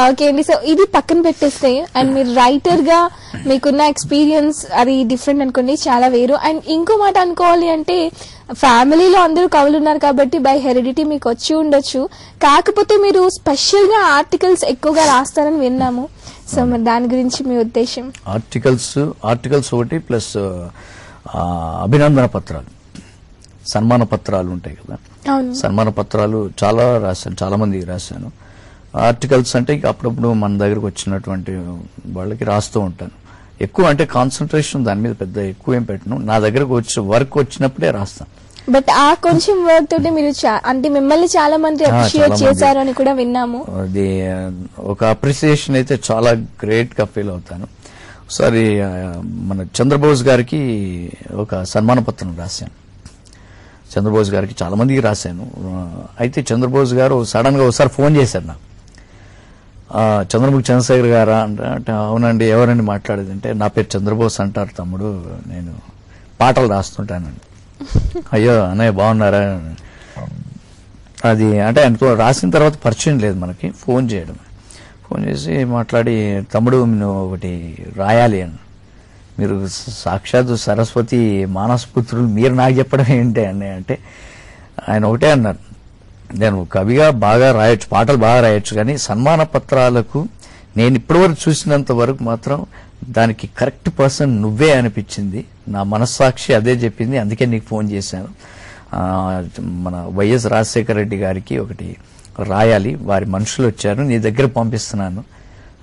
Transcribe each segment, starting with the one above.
Okay అండి. So ఇది పక్కన పెట్టేస్తే అండ్ మీరు రైటర్ గా మీకున్న ఎక్స్పీరియన్స్ అది డిఫరెంట్ అనుకోండి, చాలా వేరు. అండ్ ఇంకో మాట అనుకోవాలి అంటే ఫ్యామిలీలో అందరూ కవులు ఉన్నారు కాబట్టి బై హెరిడిటీ మీకు వచ్చి ఉండొచ్చు, కాకపోతే మీరు స్పెషల్ గా ఆర్టికల్స్ ఎక్కువగా రాస్తారని విన్నాము. సో మరి దాని గురించి మీ ఉద్దేశం? ఆర్టికల్స్ ఒకటి ప్లస్ అభినందన పత్రాలు, సన్మాన పత్రాలు ఉంటాయి కదా, సన్మాన పత్రాలు చాలా రాశాను, చాలా మందికి రాశాను. ఆర్టికల్స్ అంటే అప్పుడప్పుడు మన దగ్గరకు వచ్చినటువంటి వాళ్ళకి రాస్తూ ఉంటాను. ఎక్కువ అంటే కాన్సన్ట్రేషన్ దాని మీద పెద్ద ఎక్కువ ఏం పెట్టను, నా దగ్గరకు వర్క్ వచ్చినప్పుడే రాస్తాను. బట్ ఆ కొంచెం వర్క్ తోటి మీరు అంటే మిమ్మల్ని చాలా మంది అప్రిషియేట్ చేశారు అని కూడా విన్నాము. అది ఒక అప్రిసియేషన్ అయితే చాలా గ్రేట్ గా ఫీల్ అవుతాను. ఒకసారి మన చంద్రబోస్ గారికి ఒక సన్మాన పత్రం రాశాను. చంద్రబోస్ గారికి చాలా మందికి రాశాను. అయితే చంద్రబోస్ గారు సడన్ గా ఒకసారి ఫోన్ చేశారు నాకు. చంద్రముఖి చంద్రశేఖర్ గారా అంటే అవునండి, ఎవరండి మాట్లాడేది అంటే, నా పేరు చంద్రబోస్ అంటారు తమ్ముడు, నేను పాటలు రాస్తుంటానండి. అయ్యో అన్నయ్య బాగున్నారా? అది అంటే ఆయనతో రాసిన తర్వాత పరిచయం లేదు మనకి, ఫోన్ చేయడం, ఫోన్ చేసి మాట్లాడి తమ్ముడు నువ్వు ఒకటి రాయాలి అని, మీరు సాక్షాత్ సరస్వతి మానసపుత్రులు మీరు నాకు చెప్పడం ఏంటి అని అంటే ఆయన ఒకటే అన్నారు, నేను కవిగా బాగా రాయొచ్చు, పాటలు బాగా రాయొచ్చు, కానీ సన్మాన పత్రాలకు నేను ఇప్పటివరకు చూసినంత వరకు మాత్రం దానికి కరెక్ట్ పర్సన్ నువ్వే అనిపించింది, నా మనస్సాక్షి అదే చెప్పింది, అందుకే నీకు ఫోన్ చేశాను. మన వైఎస్ రాజశేఖర రెడ్డి గారికి ఒకటి రాయాలి, వారి మనుషులు వచ్చారు, నీ దగ్గర పంపిస్తున్నాను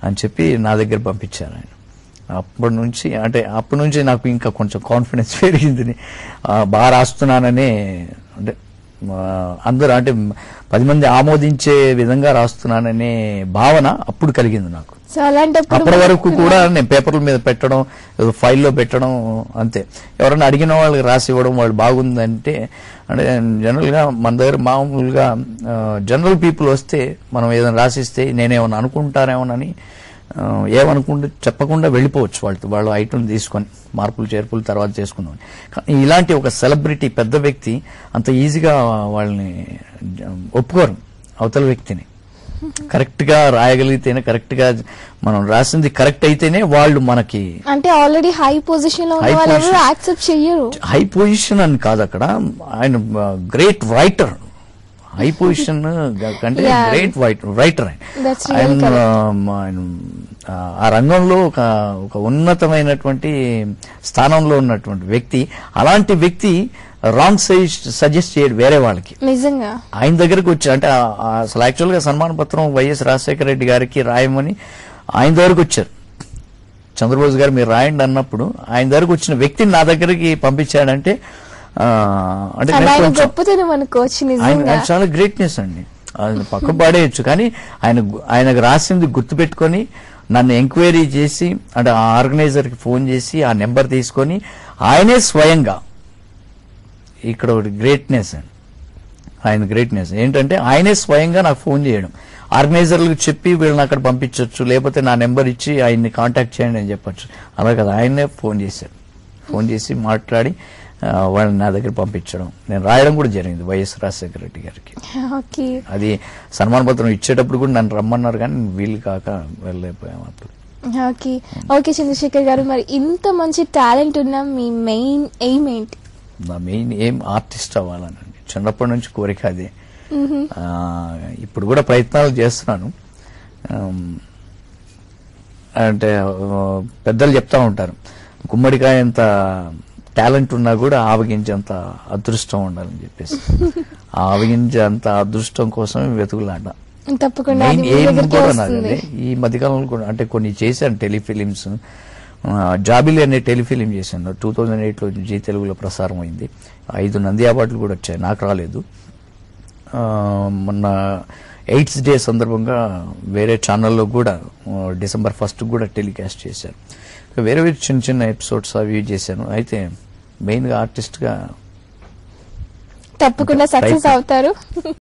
అని చెప్పి నా దగ్గర పంపించారు ఆయన. అప్పటి నుంచి నాకు ఇంకా కొంచెం కాన్ఫిడెన్స్ పెరిగింది, బాగా రాస్తున్నాననే, అంటే అందరూ అంటే 10 మంది ఆమోదించే విధంగా రాస్తున్నాననే భావన అప్పుడు కలిగింది నాకు. అప్పటి వరకు కూడా నేను పేపర్ల మీద పెట్టడం, ఫైల్లో పెట్టడం అంతే. ఎవరైనా అడిగిన వాళ్ళకి రాసి ఇవ్వడం, వాళ్ళు బాగుందంటే, అంటే జనరల్ గా మన దగ్గర మామూలుగా జనరల్ పీపుల్ వస్తే మనం ఏదైనా రాసిస్తే నేనేమన్నా అనుకుంటారేమోనని ఏమనుకుంటే చెప్పకుండా వెళ్ళిపోవచ్చు, వాళ్ళ ఐటమ్ తీసుకొని మార్పులు చేర్పులు తర్వాత చేసుకుందాం. కానీ ఇలాంటి ఒక సెలబ్రిటీ పెద్ద వ్యక్తి అంత ఈజీగా వాళ్ళని ఒప్పుకోరు, అవతల వ్యక్తిని. కరెక్ట్ గా రాయగలిగితేనే, కరెక్ట్ గా మనం రాసింది కరెక్ట్ అయితేనే వాళ్ళు మనకి, అంటే ఆల్రెడీ హై పొజిషన్ లో యాక్సెప్ట్ చెయ్యరు. హై పొజిషన్ అని కాదు, అక్కడ ఆయన గ్రేట్ రైటర్, హై పొజిషన్ కంటే గ్రేట్ రైటర్ ఆయన. ఆ రంగంలో ఒక ఉన్నతమైనటువంటి స్థానంలో ఉన్నటువంటి వ్యక్తి. అలాంటి వ్యక్తి రాంగ్ సజెస్ట్ చేయడు వేరే వాళ్ళకి. నిజంగా ఆయన దగ్గరకు వచ్చి, అంటే అసలు యాక్చువల్ గా సన్మాన పత్రం వైఎస్ రాజశేఖర రెడ్డి గారికి రాయమని ఆయన దగ్గరకు వచ్చారు. చంద్రబోస్ గారు మీరు రాయండి అన్నప్పుడు ఆయన దగ్గరకు వచ్చిన వ్యక్తిని నా దగ్గరికి పంపించాడంటే అంటే చాలా గ్రేట్నెస్ అండి. ఆయన పక్క పాడేయచ్చు, కానీ ఆయనకు రాసింది గుర్తుపెట్టుకొని నన్ను ఎంక్వైరీ చేసి, అంటే ఆ ఆర్గనైజర్ కి ఫోన్ చేసి ఆ నెంబర్ తీసుకొని ఆయనే స్వయంగా, ఇక్కడ ఒకటి గ్రేట్నెస్ అండి, ఆయన గ్రేట్నెస్ ఏంటంటే ఆయనే స్వయంగా నాకు ఫోన్ చేయడం. ఆర్గనైజర్లకు చెప్పి వీళ్ళని అక్కడ పంపించవచ్చు, లేకపోతే నా నెంబర్ ఇచ్చి ఆయన్ని కాంటాక్ట్ చేయండి అని చెప్పచ్చు. అలా కదా, ఆయనే ఫోన్ చేశారు, ఫోన్ చేసి మాట్లాడి వాళ్ళని నా దగ్గర పంపించడం, నేను రాయడం కూడా జరిగింది వైఎస్ రాజశేఖర రెడ్డి గారికి. అది సన్మాన పత్రం ఇచ్చేటప్పుడు కూడా నన్ను రమ్మన్నారు, కానీ వీలు కాక వెళ్ళలేకపోయాం అప్పుడు. ఓకే చంద్రశేఖర్ గారు, మరి ఇంత మంచి టాలెంట్ ఉన్న మీ మెయిన్ ఎయిమ్ ఏంటి? నా మెయిన్ ఎయిమ్ ఆర్టిస్ట్ అవ్వాలనండి, చిన్నప్పటి నుంచి కోరిక అదే. ఇప్పుడు కూడా ప్రయత్నాలు చేస్తున్నాను. అంటే పెద్దలు చెప్తా ఉంటారు, గుమ్మడికాయ ఎంత టాలెంట్ ఉన్నా కూడా ఆవగించేంత అదృష్టం ఉండాలని చెప్పేసి, ఆవగించేంత అదృష్టం కోసం వెతుకులాట. ఈ మధ్యకాలంలో కూడా అంటే కొన్ని చేశాను టెలిఫిలిమ్స్. జాబిలి అనే టెలిఫిలిం చేశాను, 2008లో జీ తెలుగులో ప్రసారం అయింది. 5 నంది అవార్డులు కూడా వచ్చాయి, నాకు రాలేదు. మొన్న ఎయిడ్స్ డే సందర్భంగా వేరే ఛానల్లో కూడా December 1 కూడా టెలికాస్ట్ చేశారు. వేరే వేరే చిన్న చిన్న ఎపిసోడ్స్ అవి చేశాను. అయితే మెయిన్ గా ఆర్టిస్ట్ గా తప్పకుండా సక్సెస్ అవుతారు.